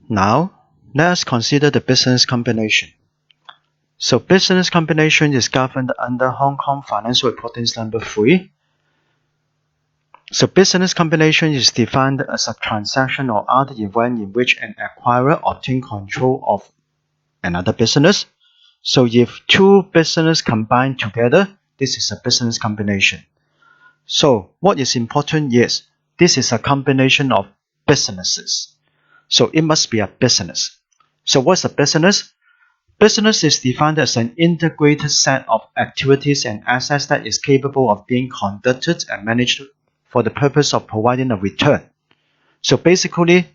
Now, let us consider the business combination. So business combination is governed under Hong Kong Financial Reporting Number 3. So business combination is defined as a transaction or other event in which an acquirer obtains control of another business. So if two businesses combine together, this is a business combination. So what is important is this is a combination of businesses. So it must be a business. So what's a business? Business is defined as an integrated set of activities and assets that is capable of being conducted and managed for the purpose of providing a return. So basically,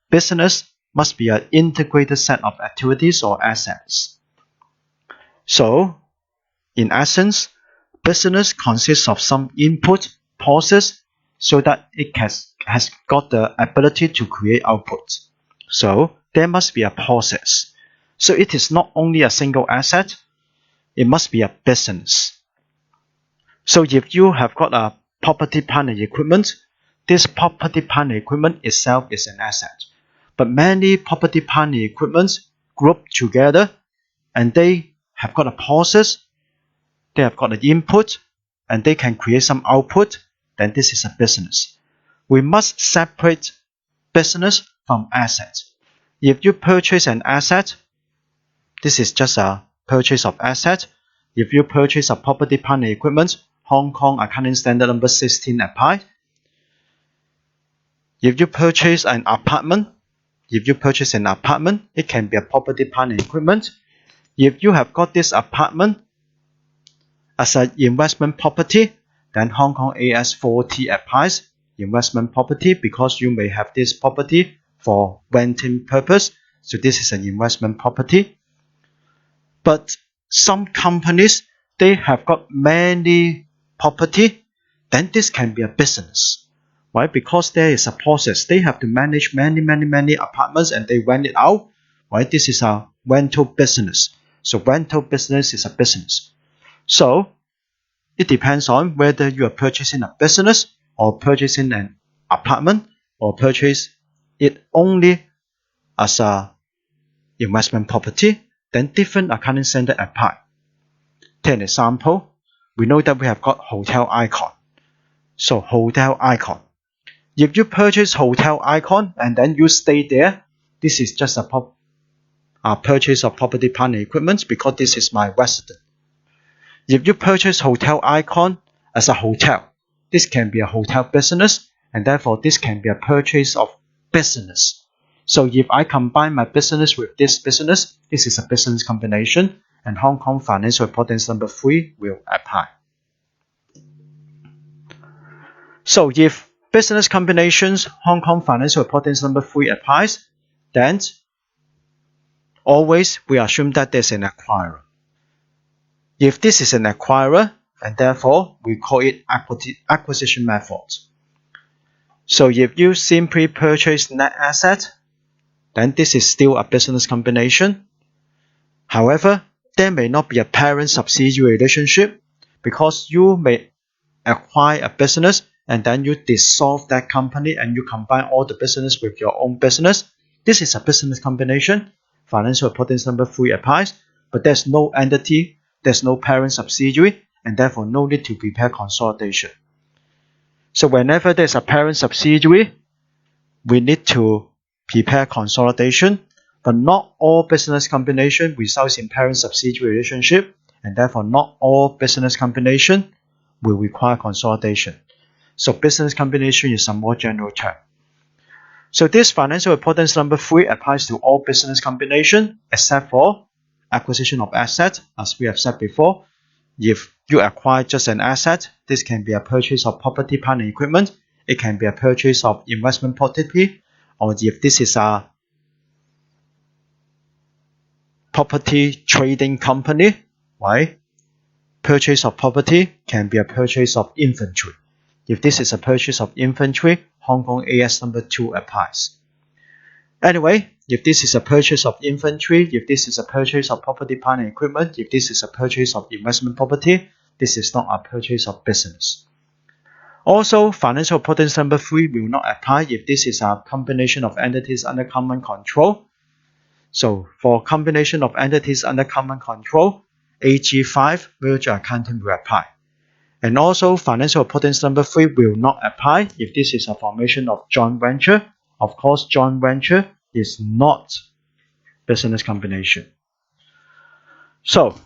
business must be an integrated set of activities or assets. So, in essence, business consists of some input process so that it has got the ability to create output. So, there must be a process. So it is not only a single asset, it must be a business. So if you have got a property, plant and equipment, this property, plant and equipment itself is an asset. But many property, plant and equipment group together and they have got a process, they have got an input, and they can create some output, then this is a business. We must separate business from asset. If you purchase an asset, this is just a purchase of asset. If you purchase a property, plant and equipment, Hong Kong Accounting Standard Number 16 apply. If you purchase an apartment, it can be a property, plant and equipment. If you have got this apartment as an investment property, then Hong Kong AS 40 applies, investment property, because you may have this property for renting purpose. So this is an investment property. But some companies, they have got many property, then this can be a business, right? Because there is a process. They have to manage many apartments and they rent it out, right? This is a rental business. So rental business is a business. So it depends on whether you are purchasing a business or purchasing an apartment or purchase it only as a investment property, then different accounting standard apply. Take an example. We know that we have got Hotel Icon. So Hotel Icon. If you purchase Hotel Icon and then you stay there, this is just a purchase of property, plant and equipment because this is my residence. If you purchase Hotel Icon as a hotel, this can be a hotel business and therefore this can be a purchase of business. So if I combine my business with this business, this is a business combination and Hong Kong Financial Reporting Number 3 will apply. So if business combinations, Hong Kong Financial Reporting Number 3 applies, then always we assume that there's an acquirer. If this is an acquirer, and therefore we call it acquisition method. So if you simply purchase net asset, then this is still a business combination. However, there may not be a parent-subsidiary relationship because you may acquire a business and then you dissolve that company and you combine all the business with your own business. This is a business combination. Financial Reporting Number 3 applies, but there's no entity, there's no parent-subsidiary, and therefore no need to prepare consolidation. So whenever there's a parent-subsidiary, we need to prepare consolidation, but not all business combination results in parent-subsidiary relationship, and therefore not all business combination will require consolidation. So business combination is a more general term. So this Financial Reporting Number 3 applies to all business combination except for acquisition of asset. As we have said before, if you acquire just an asset, this can be a purchase of property, plant and equipment. It can be a purchase of investment property, or if this is a property trading company, right? Purchase of property can be a purchase of inventory. If this is a purchase of inventory, Hong Kong AS Number 2 applies. Anyway, if this is a purchase of inventory, if this is a purchase of property, plant and equipment, if this is a purchase of investment property, this is not a purchase of business. Also, financial reporting number 3 will not apply if this is a combination of entities under common control. So for combination of entities under common control, AG5 merger accounting will apply. And also, financial reporting number 3 will not apply if this is a formation of joint venture. Of course, joint venture is not business combination. So,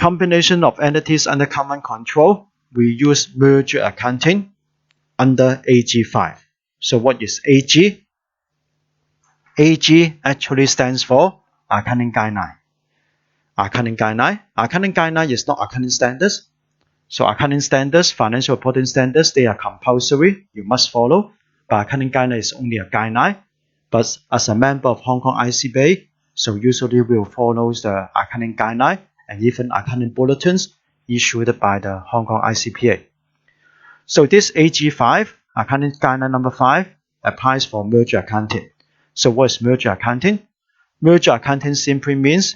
combination of entities under common control, we use merger accounting under AG5. So what is AG? AG actually stands for Accounting Guideline. Accounting Guideline is not accounting standards. So accounting standards, financial reporting standards, they are compulsory. You must follow. But accounting guideline is only a guideline. But as a member of Hong Kong ICBA, so usually we will follow the accounting guideline and even accounting bulletins issued by the Hong Kong ICPA. So this AG5, accounting guideline number 5, applies for merger accounting. So what is merger accounting? Merger accounting simply means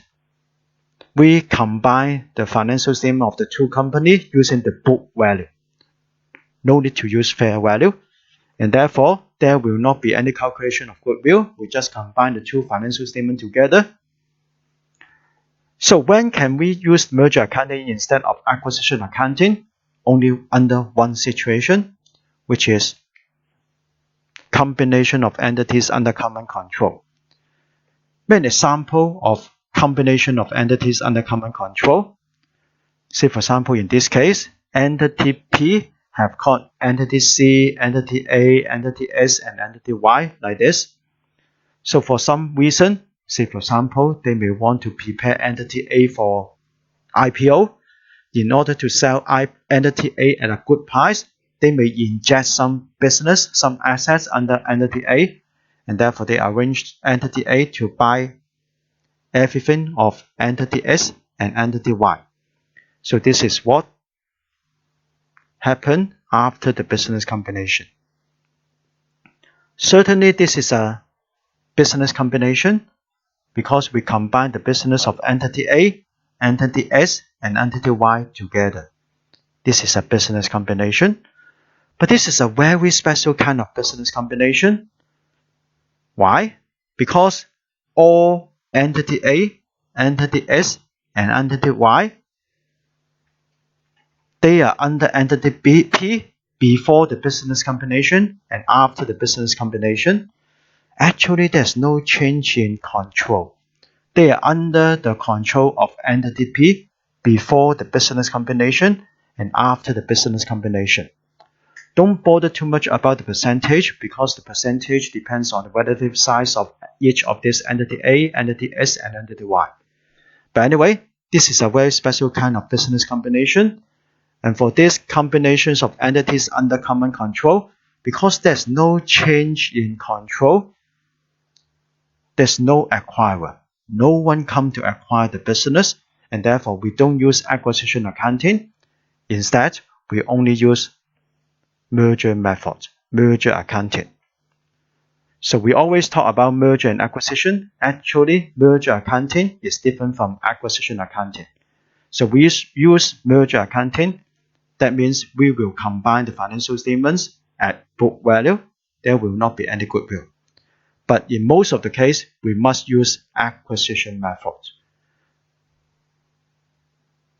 we combine the financial statement of the two companies using the book value. No need to use fair value. And therefore, there will not be any calculation of goodwill. We just combine the two financial statements together. So when can we use merger accounting instead of acquisition accounting? Only under one situation, which is combination of entities under common control. An example of combination of entities under common control. Say for example, in this case, entity P have called entity C, entity A, entity S, and entity Y like this. So for some reason, say for example, they may want to prepare entity A for IPO. In order to sell entity A at a good price, they may inject some business, some assets under entity A, and therefore they arrange entity A to buy everything of entity S and entity Y. So this is what happened after the business combination. Certainly this is a business combination because we combine the business of entity A, entity S, and entity Y together. This is a business combination. But this is a very special kind of business combination. Why? Because all entity A, entity S, and entity Y, they are under entity P before the business combination and after the business combination. Actually, there's no change in control. They are under the control of entity P before the business combination and after the business combination. Don't bother too much about the percentage because the percentage depends on the relative size of each of this entity A, entity S, and entity Y. But anyway, this is a very special kind of business combination. And for these combinations of entities under common control, because there's no change in control, there's no acquirer. No one come to acquire the business, and therefore we don't use acquisition accounting. Instead, we only use merger method, merger accounting. So we always talk about merger and acquisition. Actually, merger accounting is different from acquisition accounting. So we use merger accounting. That means we will combine the financial statements at book value. There will not be any goodwill. But in most of the case, we must use acquisition method.